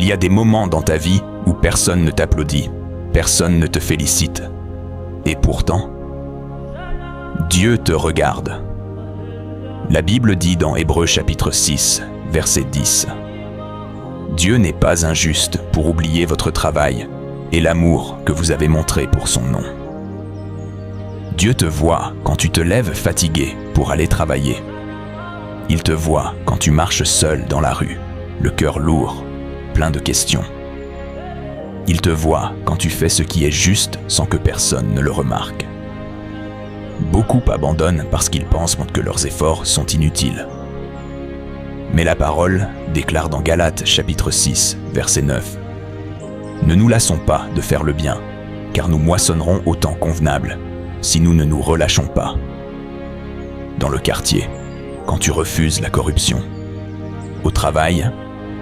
y a des moments dans ta vie où personne ne t'applaudit, personne ne te félicite. Et pourtant, Dieu te regarde. La Bible dit dans Hébreux chapitre 6, verset 10. Dieu n'est pas injuste pour oublier votre travail et l'amour que vous avez montré pour son nom. Dieu te voit quand tu te lèves fatigué pour aller travailler. Il te voit quand tu marches seul dans la rue, le cœur lourd, plein de questions. Il te voit quand tu fais ce qui est juste sans que personne ne le remarque. Beaucoup abandonnent parce qu'ils pensent que leurs efforts sont inutiles. Mais la parole déclare dans Galates chapitre 6, verset 9 : « Ne nous lassons pas de faire le bien, car nous moissonnerons au temps convenable, si nous ne nous relâchons pas. » Dans le quartier, quand tu refuses la corruption. Au travail,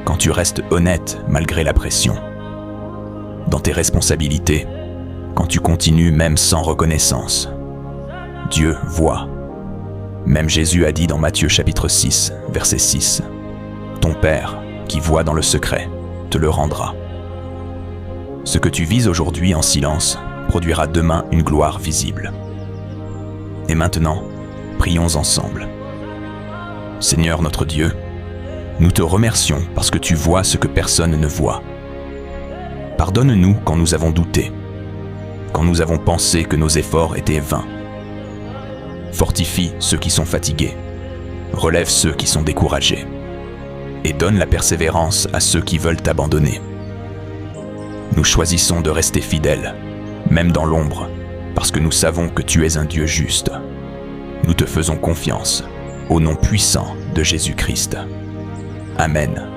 quand tu restes honnête malgré la pression. Dans tes responsabilités, quand tu continues même sans reconnaissance. Dieu voit. Même Jésus a dit dans Matthieu chapitre 6, verset 6, « Ton Père, qui voit dans le secret, te le rendra. » Ce que tu vis aujourd'hui en silence produira demain une gloire visible. Et maintenant, prions ensemble. Seigneur notre Dieu, nous te remercions parce que tu vois ce que personne ne voit. Pardonne-nous quand nous avons douté, quand nous avons pensé que nos efforts étaient vains. Fortifie ceux qui sont fatigués, relève ceux qui sont découragés, et donne la persévérance à ceux qui veulent t'abandonner. Nous choisissons de rester fidèles, même dans l'ombre, parce que nous savons que tu es un Dieu juste. Nous te faisons confiance, au nom puissant de Jésus-Christ. Amen.